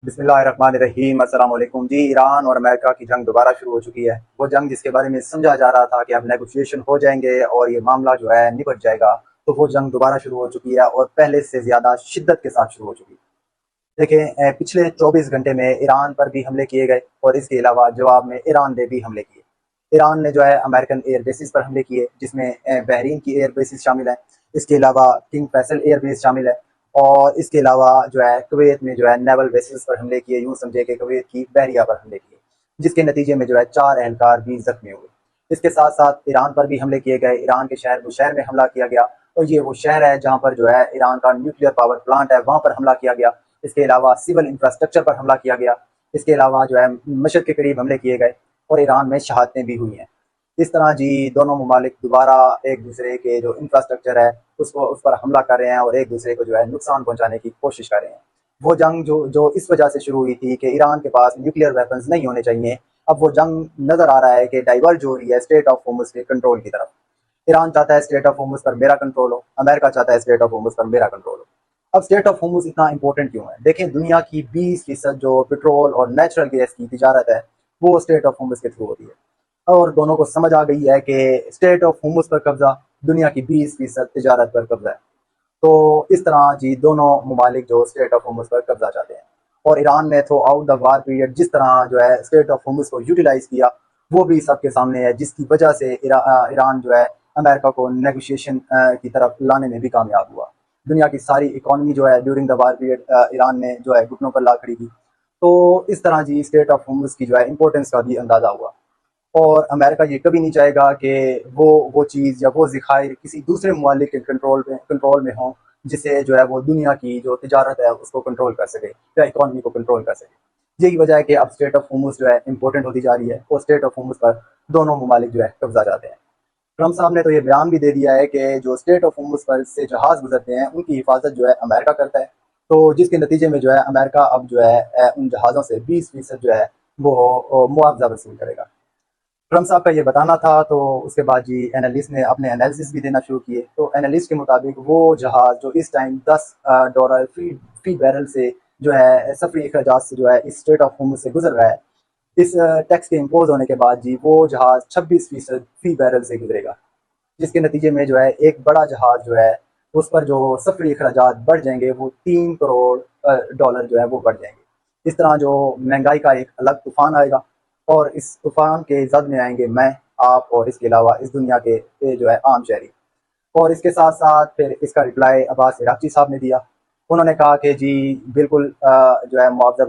बिस्मिल्लाहिर्रहमानिर्रहीम। अस्सलाम वालेकुम जी। ईरान और अमेरिका की जंग दोबारा शुरू हो चुकी है। वो जंग जिसके बारे में समझा जा रहा था कि अब नेगोशिएशन हो जाएंगे और ये मामला जो है निपट जाएगा, तो वो जंग दोबारा शुरू हो चुकी है और पहले से ज़्यादा शिद्दत के साथ शुरू हो चुकी है। देखें, पिछले 24 घंटे में ईरान पर भी हमले किए गए और इसके अलावा जवाब में ईरान ने भी हमले किए। ईरान ने जो है अमेरिकन एयर बेसिस पर हमले किए, जिसमें बहरीन की एयर बेसिस शामिल है। इसके अलावा किंग फैसल एयर बेस शामिल है। और इसके अलावा जो है कुवैत में जो है नेवल बेसिस पर हमले किए, यूं समझे कि कुवैत की बहरिया पर हमले किए, जिसके नतीजे में जो है 4 एहलकार भी जख्मी हुए। इसके साथ साथ ईरान पर भी हमले किए गए। ईरान के शहर बुशहर में हमला किया गया, और ये वो शहर है जहाँ पर जो है ईरान का न्यूक्लियर पावर प्लांट है, वहाँ पर हमला किया गया। इसके अलावा सिविल इंफ्रास्ट्रक्चर पर हमला किया गया। इसके अलावा जो है मशहद के करीब हमले किए गए और ईरान में शहादतें भी हुई हैं। इस तरह जी दोनों ममालिक दोबारा एक दूसरे के जो इंफ्रास्ट्रक्चर है उसको उस पर हमला कर रहे हैं और एक दूसरे को जो है नुकसान पहुंचाने की कोशिश कर रहे हैं। वो जंग जो जो इस वजह से शुरू हुई थी कि ईरान के पास न्यूक्लियर वेपन्स नहीं होने चाहिए, अब वो जंग नजर आ रहा है कि डाइवर्ज हो रही है स्टेट ऑफ होर्मुज के कंट्रोल की तरफ। ईरान चाहता है स्टेट ऑफ होर्मुज पर मेरा कंट्रोल हो, अमेरिका चाहता है स्टेट ऑफ होर्मुज पर मेरा कंट्रोल हो। अब स्टेट ऑफ होर्मुज इतना इंपॉर्टेंट क्यों है? देखें, दुनिया की 20% जो पेट्रोल और नेचुरल गैस की तिजारत है वो स्टेट ऑफ होर्मुज के थ्रू होती है। और दोनों को समझ आ गई है कि स्टेट ऑफ होर्मुज पर कब्जा दुनिया की 20% तिजारत पर कब्जा है। तो इस तरह जी दोनों ममालिक जो स्टेट ऑफ होर्मुज पर कब्जा चाहते हैं। और ईरान ने through out the war period जिस तरह जो है स्टेट ऑफ होर्मुज को यूटिलाइज किया, वो भी सबके सामने है, जिसकी वजह से ईरान जो है अमेरिका को नेगोशिएशन की तरफ लाने में भी कामयाब हुआ। दुनिया की सारी इकोनॉमी जो है during the war period Iran ने जो है घुटनों पर ला खड़ी की। तो इस तरह जी स्टेट ऑफ होर्मुज की जो है इंपॉर्टेंस का भी अंदाजा हुआ। और अमेरिका ये कभी नहीं चाहेगा कि वो चीज़ या वो ज़खायर किसी दूसरे ममालिक के कंट्रोल में हों, जिससे जो है वो दुनिया की जो तिजारत है उसको कंट्रोल कर सके या इकॉनमी को कंट्रोल कर सके। यही वजह है कि अब स्टेट ऑफ होर्मुज जो है इंपॉर्टेंट होती जा रही है और स्टेट ऑफ होर्मुज पर दोनों ममालिक जो है कब्जा चाहते हैं। ट्रम्प साहब ने तो ये बयान भी दे दिया है कि जो स्टेट ऑफ होर्मुज पर से जहाज़ गुजरते हैं उनकी हिफाजत जो है अमेरिका करता है। तो जिसके नतीजे में जो है अमेरिका अब जो है उन जहाज़ों से 20% जो है वो मुआवजा वसूल करेगा। ट्रम्प साहब का ये बताना था, तो उसके बाद जी एनालिस्ट ने अपने एनालिसिस भी देना शुरू किए। तो एनालिस्ट के मुताबिक वो जहाज़ जो इस टाइम $10 फी बैरल से जो है सफरी अखराजात से जो है इस स्ट्रेट ऑफ होर्मुज से गुजर रहा है, इस टैक्स के इम्पोज होने के बाद जी वो जहाज़ 26% फी बैरल से गुजरेगा, जिसके नतीजे में जो है एक बड़ा जहाज़ जो है उस पर जो सफरी अखराजात बढ़ जाएंगे वो $3 करोड़ जो है वो बढ़ जाएंगे। इस तरह जो महंगाई का एक अलग तूफान आएगा और इस तूफान के जद में आएंगे मैं, आप और इसके अलावा इस दुनिया के जो है आम शहरी। और इसके साथ साथ फिर इसका रिप्लाई अब्बास इराक़ची साहब ने दिया। उन्होंने कहा कि जी बिल्कुल जो है मुआवजा